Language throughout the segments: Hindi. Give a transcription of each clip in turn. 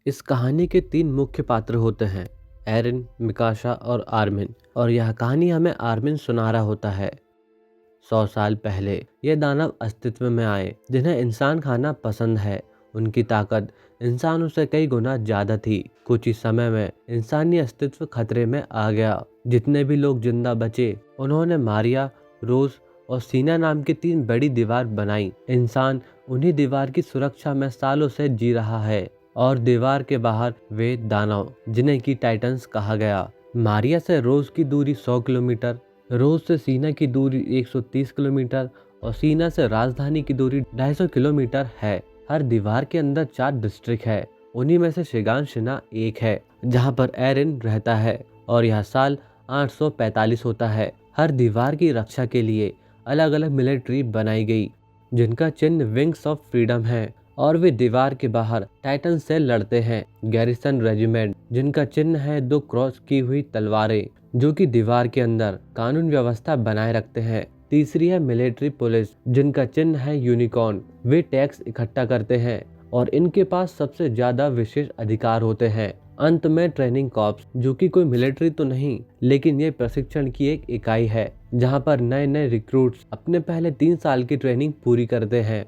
इस कहानी के 3 मुख्य पात्र होते हैं, एरिन, मिकाशा और आर्मिन। और यह कहानी हमें आर्मिन सुना रहा होता है। 100 साल पहले ये दानव अस्तित्व में आए जिन्हें इंसान खाना पसंद है। उनकी ताकत इंसानों से कई गुना ज्यादा थी। कुछ ही समय में इंसानी अस्तित्व खतरे में आ गया। जितने भी लोग जिंदा बचे उन्होंने मारिया, रोज और सीना नाम की 3 बड़ी दीवार बनाई। इंसान उन्हीं दीवार की सुरक्षा में सालों से जी रहा है और दीवार के बाहर वे दानव जिन्हें की टाइटन्स कहा गया। मारिया से रोज की दूरी 100 किलोमीटर, रोज से सीना की दूरी 130 किलोमीटर और सीना से राजधानी की दूरी 250 किलोमीटर है। हर दीवार के अंदर 4 डिस्ट्रिक्ट है। उन्हीं में से शिगानशिना एक है जहां पर एरिन रहता है और यह साल 845 होता है। हर दीवार की रक्षा के लिए अलग अलग मिलिट्री बनाई गई जिनका चिन्ह विंग्स ऑफ फ्रीडम है और वे दीवार के बाहर टाइटन से लड़ते हैं। गैरिसन रेजिमेंट जिनका चिन्ह है 2 क्रॉस की हुई तलवारें जो कि दीवार के अंदर कानून व्यवस्था बनाए रखते हैं। तीसरी है मिलिट्री पुलिस जिनका चिन्ह है यूनिकॉर्न। वे टैक्स इकट्ठा करते हैं और इनके पास सबसे ज्यादा विशेष अधिकार होते हैं। अंत में ट्रेनिंग कॉर्प्स जो कि कोई मिलिट्री तो नहीं लेकिन ये प्रशिक्षण की एक इकाई है जहां पर नए नए रिक्रूट्स अपने पहले 3 साल की ट्रेनिंग पूरी करते हैं।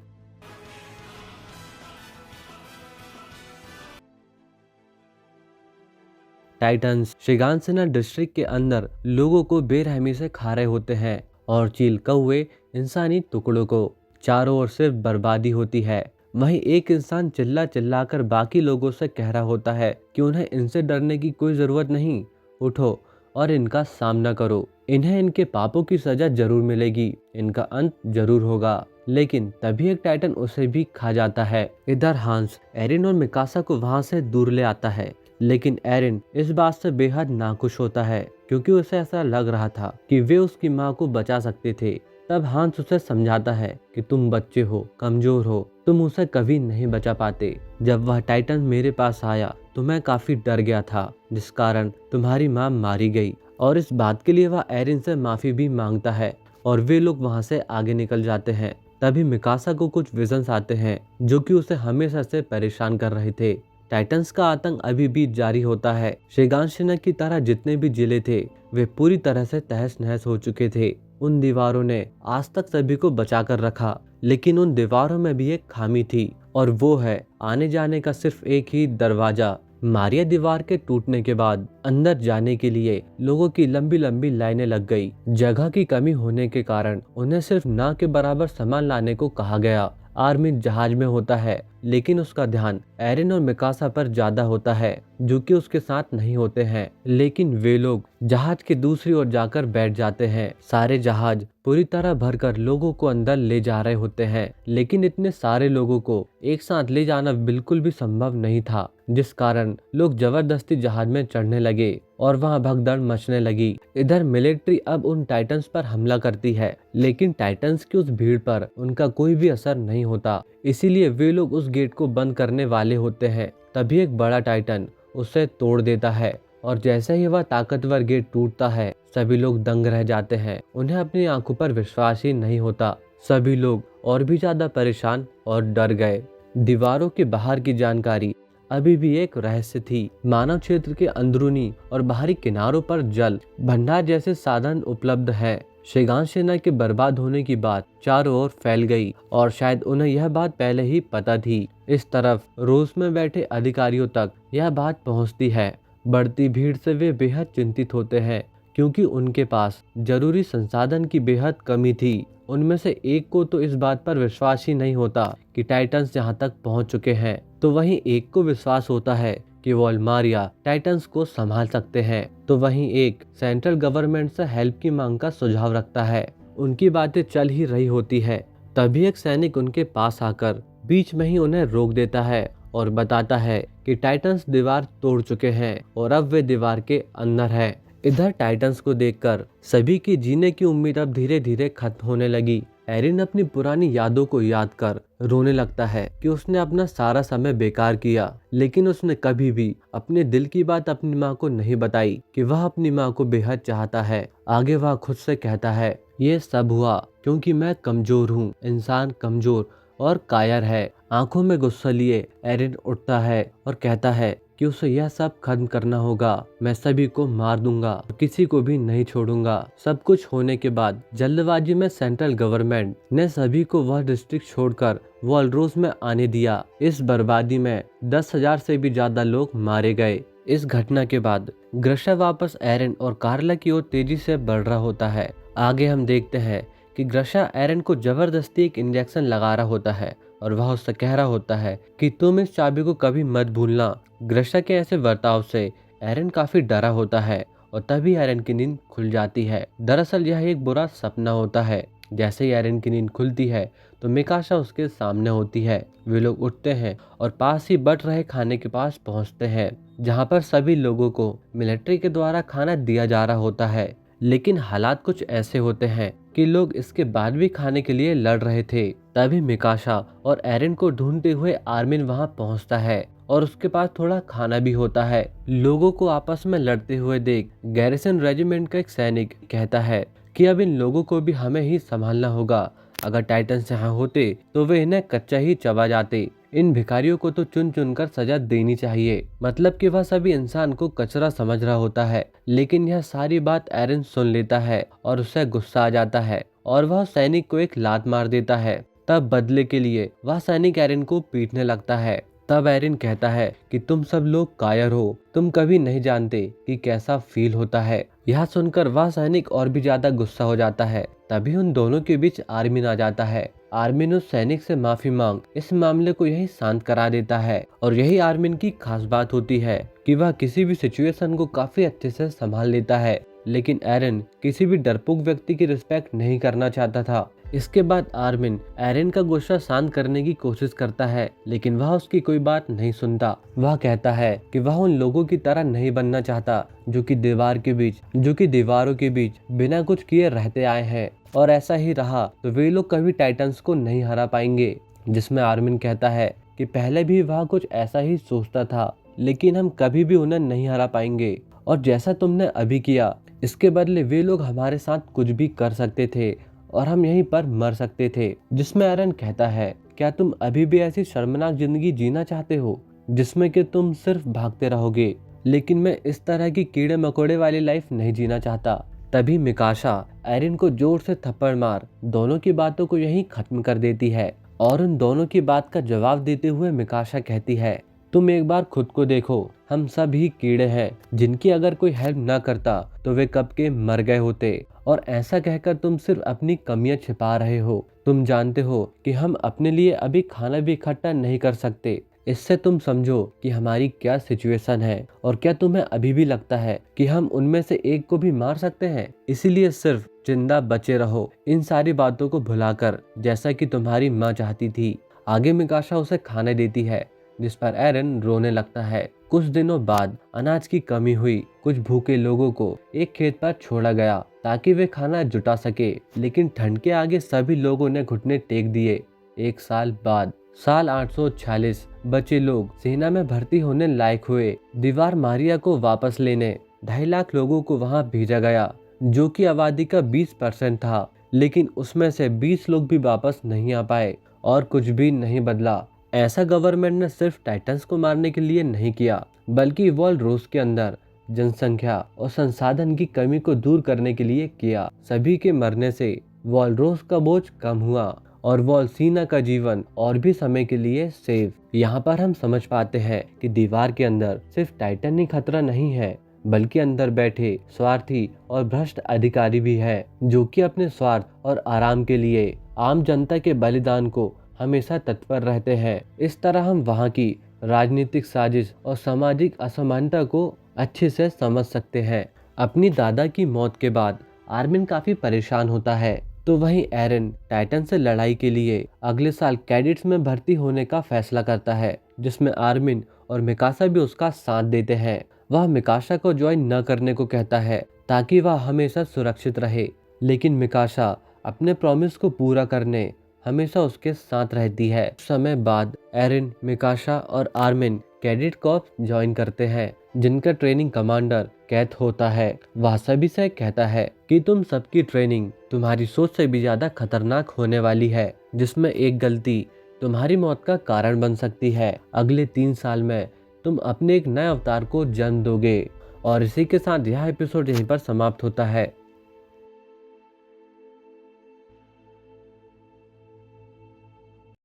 टाइटन्स शिगानसेना डिस्ट्रिक्ट के अंदर लोगों को बेरहमी से खा रहे होते हैं और चील कौवे इंसानी टुकड़ों को। चारों ओर सिर्फ बर्बादी होती है। वहीं एक इंसान चिल्ला चिल्लाकर बाकी लोगों से कह रहा होता है कि उन्हें इनसे डरने की कोई जरूरत नहीं, उठो और इनका सामना करो। इन्हें इनके पापों की सजा जरूर मिलेगी, इनका अंत जरूर होगा। लेकिन तभी एक टाइटन उसे भी खा जाता है। इधर हांस एरिन और मिकासा को वहां से दूर ले आता है लेकिन एरिन इस बात से बेहद नाखुश होता है क्योंकि उसे ऐसा लग रहा था कि वे उसकी माँ को बचा सकते थे। तब हांस उसे समझाता है कि तुम बच्चे हो, कमजोर हो, तुम उसे कभी नहीं बचा पाते। जब वह टाइटन मेरे पास आया तो मैं काफी डर गया था जिस कारण तुम्हारी माँ मारी गई और इस बात के लिए वह एरिन से माफी भी मांगता है और वे लोग वहाँ से आगे निकल जाते हैं। तभी मिकासा को कुछ विजन्स आते हैं जो कि उसे हमेशा से परेशान कर रहे थे। टाइटन्स का आतंक अभी भी जारी होता है। शिगानशिना की तरह जितने भी जिले थे वे पूरी तरह से तहस नहस हो चुके थे। उन दीवारों ने आज तक सभी को बचा कर रखा लेकिन उन दीवारों में भी एक खामी थी और वो है आने जाने का सिर्फ एक ही दरवाजा। मारिया दीवार के टूटने के बाद अंदर जाने के लिए लोगों की लंबी लंबी लाइनें लग गई। जगह की कमी होने के कारण उन्हें सिर्फ ना के बराबर सामान लाने को कहा गया। आर्मिन जहाज में होता है लेकिन उसका ध्यान एरिन और मिकासा पर ज्यादा होता है जो कि उसके साथ नहीं होते हैं। लेकिन वे लोग जहाज के दूसरी ओर जाकर बैठ जाते हैं। सारे जहाज पूरी तरह भरकर लोगों को अंदर ले जा रहे होते हैं लेकिन इतने सारे लोगों को एक साथ ले जाना बिल्कुल भी संभव नहीं था जिस कारण लोग जबरदस्ती जहाज में चढ़ने लगे और वहां भगदड़ मचने लगी। इधर मिलिट्री अब उन टाइटन्स पर हमला करती है लेकिन टाइटन्स की उस भीड़ पर उनका कोई भी असर नहीं होता, इसीलिए वे लोग उस गेट को बंद करने वाले होते हैं। तभी एक बड़ा टाइटन उसे तोड़ देता है और जैसे ही वह ताकतवर गेट टूटता है सभी लोग दंग रह जाते हैं। उन्हें अपनी आंखों पर विश्वास ही नहीं होता। सभी लोग और भी ज्यादा परेशान और डर गए। दीवारों के बाहर की जानकारी अभी भी एक रहस्य थी। मानव क्षेत्र के अंदरूनी और बाहरी किनारों पर जल भंडार जैसे साधन उपलब्ध हैं। शिगानशिना के बर्बाद होने की बात चारों ओर फैल गई और शायद उन्हें यह बात पहले ही पता थी। इस तरफ रूस में बैठे अधिकारियों तक यह बात पहुंचती है। बढ़ती भीड़ से वे बेहद चिंतित होते हैं क्योंकि उनके पास जरूरी संसाधन की बेहद कमी थी। उनमें से एक को तो इस बात पर विश्वास ही नहीं होता कि टाइटन्स यहाँ तक पहुँच चुके हैं, तो वहीं एक को विश्वास होता है कि वॉलमारिया टाइटन्स को संभाल सकते हैं, तो वहीं एक सेंट्रल गवर्नमेंट से हेल्प की मांग का सुझाव रखता है। उनकी बातें चल ही रही होती है तभी एक सैनिक उनके पास आकर बीच में ही उन्हें रोक देता है और बताता है कि टाइटन्स दीवार तोड़ चुके हैं और अब वे दीवार के अंदर है। इधर टाइटन्स को देखकर सभी की जीने की उम्मीद अब धीरे धीरे खत्म होने लगी। एरिन अपनी पुरानी यादों को याद कर रोने लगता है कि उसने अपना सारा समय बेकार किया लेकिन उसने कभी भी अपने दिल की बात अपनी माँ को नहीं बताई कि वह अपनी माँ को बेहद चाहता है। आगे वह खुद से कहता है, ये सब हुआ क्योंकि मैं कमजोर हूँ। इंसान कमजोर और कायर है। आंखों में गुस्सा लिए एरिन उठता है और कहता है कि उसे यह सब खत्म करना होगा। मैं सभी को मार दूंगा, किसी को भी नहीं छोड़ूंगा। सब कुछ होने के बाद जल्दबाजी में सेंट्रल गवर्नमेंट ने सभी को वह डिस्ट्रिक्ट छोड़कर वॉलरोस में आने दिया। इस बर्बादी में 10,000 से भी ज्यादा लोग मारे गए। इस घटना के बाद ग्रशा वापस एरिन और कार्ला की ओर तेजी से बढ़ रहा होता है। आगे हम देखते हैं कि ग्रशा एरिन को जबरदस्ती एक इंजेक्शन लगा रहा होता है और वह उससे कह रहा होता है कि तुम इस चाबी को कभी मत भूलना। ग्रशा के ऐसे बर्ताव से एरिन काफी डरा होता है और तभी एरिन की नींद खुल जाती है। दरअसल यह एक बुरा सपना होता है। जैसे ही एरिन की नींद खुलती है तो मिकाशा उसके सामने होती है। वे लोग उठते हैं और पास ही बट रहे खाने के पास पहुंचते हैं, जहां पर सभी लोगों को मिलिट्री के द्वारा खाना दिया जा रहा होता है। लेकिन हालात कुछ ऐसे होते हैं कि लोग इसके बाद भी खाने के लिए लड़ रहे थे। तभी मिकाशा और एरिन को ढूंढते हुए आर्मिन वहां पहुंचता है और उसके पास थोड़ा खाना भी होता है। लोगों को आपस में लड़ते हुए देख गैरिसन रेजिमेंट का एक सैनिक कहता है कि अब इन लोगों को भी हमें ही संभालना होगा। अगर टाइटन्स यहाँ होते तो वे इन्हें कच्चा ही चबा जाते। इन भिखारियों को तो चुन चुन कर सजा देनी चाहिए। मतलब कि वह सभी इंसान को कचरा समझ रहा होता है। लेकिन यह सारी बात एरिन सुन लेता है और उसे गुस्सा आ जाता है और वह सैनिक को एक लात मार देता है। तब बदले के लिए वह सैनिक एरिन को पीटने लगता है। तब एरिन कहता है कि तुम सब लोग कायर हो, तुम कभी नहीं जानते कि कैसा फील होता है। यह सुनकर वह सैनिक और भी ज्यादा गुस्सा हो जाता है। तभी उन दोनों के बीच आर्मिन आ जाता है। आर्मिन उस सैनिक से माफी मांग इस मामले को यही शांत करा देता है। और यही आर्मिन की खास बात होती है कि वह किसी भी सिचुएशन को काफी अच्छे से संभाल लेता है। लेकिन एरिन किसी भी डरपोक व्यक्ति की रिस्पेक्ट नहीं करना चाहता था। इसके बाद आर्मिन एरिन का गुस्सा शांत करने की कोशिश करता है, लेकिन वह उसकी कोई बात नहीं सुनता। वह कहता है कि वह उन लोगों की तरह नहीं बनना चाहता जो कि दीवारों के बीच बिना कुछ किए रहते आए हैं, और ऐसा ही रहा तो वे लोग कभी टाइटन्स को नहीं हरा पाएंगे। जिसमें आर्मिन कहता है कि पहले भी वह कुछ ऐसा ही सोचता था, लेकिन हम कभी भी उन्हें नहीं हरा पाएंगे, और जैसा तुमने अभी किया इसके बदले वे लोग हमारे साथ कुछ भी कर सकते थे और हम यहीं पर मर सकते थे। जिसमें एरिन कहता है, क्या तुम अभी भी ऐसी शर्मनाक जिंदगी जीना चाहते हो जिसमें कि तुम सिर्फ भागते रहोगे? लेकिन मैं इस तरह की कीड़े मकोड़े वाली लाइफ नहीं जीना चाहता। तभी मिकाशा एरिन को जोर से थप्पड़ मार दोनों की बातों को यहीं खत्म कर देती है। और उन दोनों की बात का जवाब देते हुए मिकाशा कहती है, तुम एक बार खुद को देखो, हम सब ही कीड़े हैं जिनकी अगर कोई हेल्प ना करता तो वे कब के मर गए होते। और ऐसा कहकर तुम सिर्फ अपनी कमियां छिपा रहे हो। तुम जानते हो कि हम अपने लिए अभी खाना भी इकट्ठा नहीं कर सकते। इससे तुम समझो कि हमारी क्या सिचुएशन है, और क्या तुम्हें अभी भी लगता है कि हम उनमें से एक को भी मार सकते हैं? इसीलिए सिर्फ जिंदा बचे रहो, इन सारी बातों को भुलाकर, जैसा कि तुम्हारी माँ चाहती थी। आगे मिकाशा उसे खाने देती है, जिस पर एरिन रोने लगता है। कुछ दिनों बाद अनाज की कमी हुई। कुछ भूखे लोगों को एक खेत पर छोड़ा गया ताकि वे खाना जुटा सके, लेकिन ठंड के आगे सभी लोगों ने घुटने टेक दिए। एक साल बाद साल 846 बचे लोग सेना में भर्ती होने लायक हुए। दीवार मारिया को वापस लेने 2.5 लाख लोगों को वहां भेजा गया, जो कि आबादी का 20% था। लेकिन उसमें से 20 लोग भी वापस नहीं आ पाए और कुछ भी नहीं बदला। ऐसा गवर्नमेंट ने सिर्फ टाइटन्स को मारने के लिए नहीं किया, बल्कि वॉलरोस के अंदर जनसंख्या और संसाधन की कमी को दूर करने के लिए किया। सभी के मरने से वॉलरोस का बोझ कम हुआ और वॉलसीना का जीवन और भी समय के लिए सेव। यहाँ पर हम समझ पाते हैं कि दीवार के अंदर सिर्फ टाइटन ही खतरा नहीं है, बल्कि अंदर बैठे स्वार्थी और भ्रष्ट अधिकारी भी है, जो कि अपने स्वार्थ और आराम के लिए आम जनता के बलिदान को हमेशा तत्पर रहते हैं। इस तरह हम वहाँ की राजनीतिक साजिश और सामाजिक असमानता को अच्छे से समझ सकते हैं। अपनी दादा की मौत के बाद आर्मिन काफी परेशान होता है, तो वहीं एरिन टाइटन से लड़ाई के लिए अगले साल कैडेट्स में भर्ती होने का फैसला करता है, जिसमें आर्मिन और मिकाशा भी उसका साथ देते हैं। वह मिकाशा को ज्वाइन न करने को कहता है ताकि वह हमेशा सुरक्षित रहे, लेकिन मिकाशा अपने प्रॉमिस को पूरा करने हमेशा उसके साथ रहती है। समय बाद एरिन, मिकाशा और आर्मिन कैडेट कॉर्प्स ज्वाइन करते हैं, जिनका ट्रेनिंग कमांडर कैथ होता है। वह सभी से कहता है कि तुम सबकी ट्रेनिंग तुम्हारी सोच से भी ज्यादा खतरनाक होने वाली है, जिसमें एक गलती तुम्हारी मौत का कारण बन सकती है। अगले 3 साल में तुम अपने एक नए अवतार को जन्म दोगे। और इसी के साथ यह एपिसोड यहीं पर समाप्त होता है।